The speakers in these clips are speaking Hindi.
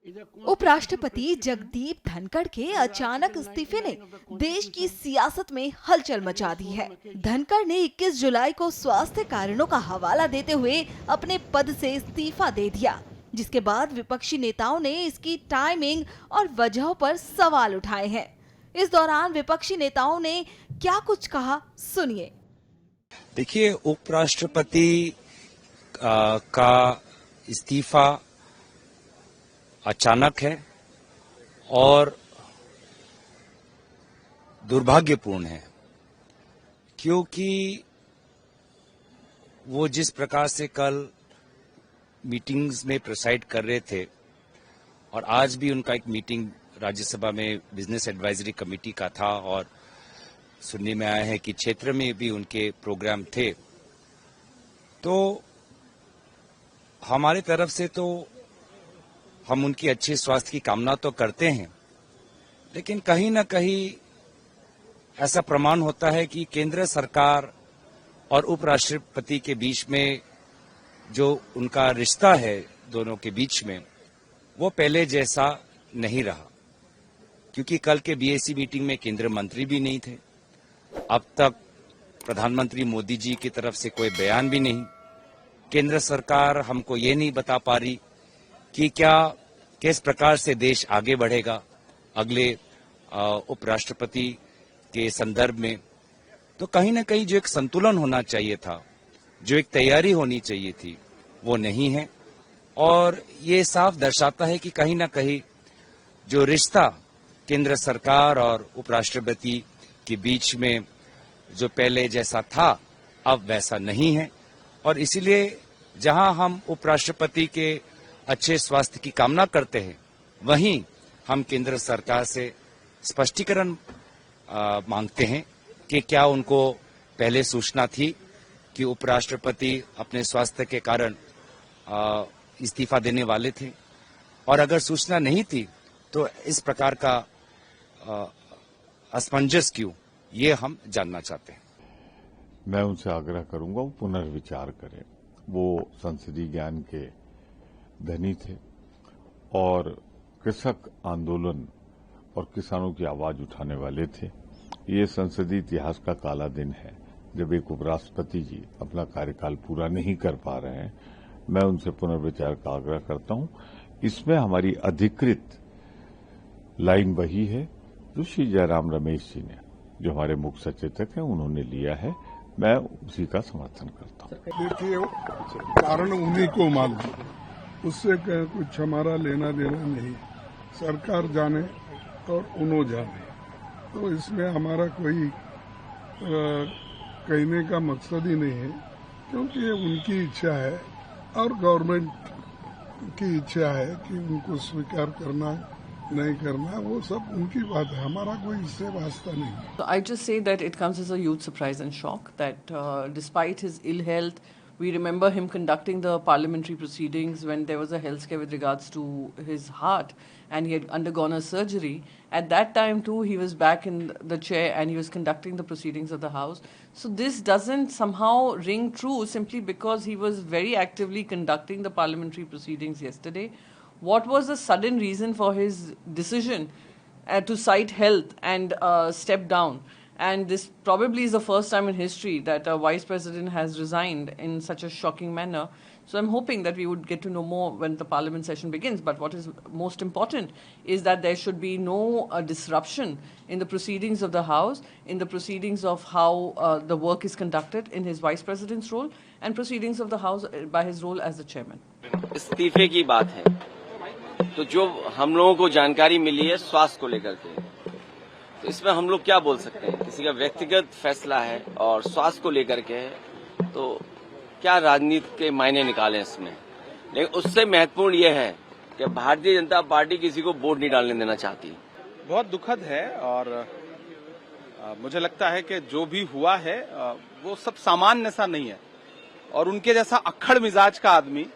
उपराष्ट्रपति जगदीप धनखड़ के अचानक इस्तीफे ने देश की सियासत में हलचल मचा दी है। धनखड़ ने 21 जुलाई को स्वास्थ्य कारणों का हवाला देते हुए अपने पद से इस्तीफा दे दिया, जिसके बाद विपक्षी नेताओं ने इसकी टाइमिंग और वजहों पर सवाल उठाए हैं। इस दौरान विपक्षी नेताओं ने क्या कुछ कहा, सुनिए। देखिए, उपराष्ट्रपति का इस्तीफा अचानक है और दुर्भाग्यपूर्ण है, क्योंकि वो जिस प्रकार से कल मीटिंग्स में प्रेसाइड कर रहे थे और आज भी उनका एक मीटिंग राज्यसभा में बिजनेस एडवाइजरी कमेटी का था और सुनने में आया है कि क्षेत्र में भी उनके प्रोग्राम थे, तो हमारी तरफ से तो हम उनकी अच्छे स्वास्थ्य की कामना तो करते हैं, लेकिन कहीं न कहीं ऐसा प्रमाण होता है कि केंद्र सरकार और उपराष्ट्रपति के बीच में जो उनका रिश्ता है दोनों के बीच में, वो पहले जैसा नहीं रहा। क्योंकि कल के बीएसी मीटिंग में केंद्रीय मंत्री भी नहीं थे, अब तक प्रधानमंत्री मोदी जी की तरफ से कोई बयान भी नहीं। केंद्र सरकार हमको ये नहीं बता पा रही कि किस प्रकार से देश आगे बढ़ेगा अगले उपराष्ट्रपति के संदर्भ में। तो कहीं न कहीं जो एक संतुलन होना चाहिए था, जो एक तैयारी होनी चाहिए थी, वो नहीं है। और ये साफ दर्शाता है कि कहीं न कहीं जो रिश्ता केंद्र सरकार और उपराष्ट्रपति के बीच में जो पहले जैसा था, अब वैसा नहीं है। और इसीलिए जहां हम उपराष्ट्रपति के अच्छे स्वास्थ्य की कामना करते हैं, वहीं हम केंद्र सरकार से स्पष्टीकरण मांगते हैं कि क्या उनको पहले सूचना थी कि उपराष्ट्रपति अपने स्वास्थ्य के कारण इस्तीफा देने वाले थे, और अगर सूचना नहीं थी तो इस प्रकार का असमंजस क्यों, ये हम जानना चाहते हैं। मैं उनसे आग्रह करूंगा वो पुनर्विचार करें। वो संसदीय ज्ञान के धनी थे और कृषक आंदोलन और किसानों की आवाज उठाने वाले थे। ये संसदीय इतिहास का काला दिन है जब एक उपराष्ट्रपति जी अपना कार्यकाल पूरा नहीं कर पा रहे हैं। मैं उनसे पुनर्विचार का आग्रह करता हूं। इसमें हमारी अधिकृत लाइन वही है जो श्री जयराम रमेश जी ने, जो हमारे मुख्य सचेतक हैं, उन्होंने लिया है। मैं उसी का समर्थन करता हूं। देखिए, कारण उन्हीं को मालूम, उससे कुछ हमारा लेना देना नहीं। सरकार जाने और उन्हों जाने, तो इसमें हमारा कोई कहने का मकसद ही नहीं है, क्योंकि ये उनकी इच्छा है और गवर्नमेंट की इच्छा है कि उनको स्वीकार करना नहीं करना, वो सब उनकी बात है, हमारा कोई इससे वास्ता नहीं। So I just say that it comes as a huge surprise and shock that despite his ill health, we remember him conducting the parliamentary proceedings when there was a health scare with regards to his heart and he had undergone a surgery. At that time too, he was back in the chair and he was conducting the proceedings of the House. So this doesn't somehow ring true simply because he was very actively conducting the parliamentary proceedings yesterday. What was the sudden reason for his decision to cite health and step down? And this probably is the first time in history that a vice president has resigned in such a shocking manner. So I'm hoping that we would get to know more when the parliament session begins. But what is most important is that there should be no disruption in the proceedings of the House, in the proceedings of how the work is conducted in his vice president's role, and proceedings of the House by his role as the chairman. इस्तीफे की बात है, तो जो हम लोगों को जानकारी मिली है स्वास्थ्य को लेकर के, तो इसमें हम लोग क्या बोल सकते हैं? किसी का व्यक्तिगत फैसला है और स्वास्थ्य को लेकर के है, तो क्या राजनीति के मायने निकालें इसमें। लेकिन उससे महत्वपूर्ण ये है कि भारतीय जनता पार्टी किसी को वोट नहीं डालने देना चाहती। बहुत दुखद है और मुझे लगता है कि जो भी हुआ है वो सब सामान्य सा नहीं है, और उनके जैसा अक्खड़ मिजाज का आदमी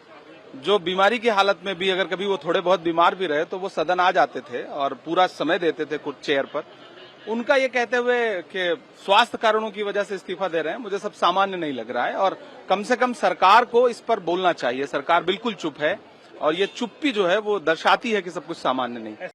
जो बीमारी की हालत में भी अगर कभी वो थोड़े बहुत बीमार भी रहे तो वो सदन आ जाते थे और पूरा समय देते थे कुछ चेयर पर। उनका ये कहते हुए कि स्वास्थ्य कारणों की वजह से इस्तीफा दे रहे हैं, मुझे सब सामान्य नहीं लग रहा है। और कम से कम सरकार को इस पर बोलना चाहिए। सरकार बिल्कुल चुप है और ये चुप्पी जो है वो दर्शाती है कि सब कुछ सामान्य नहीं है।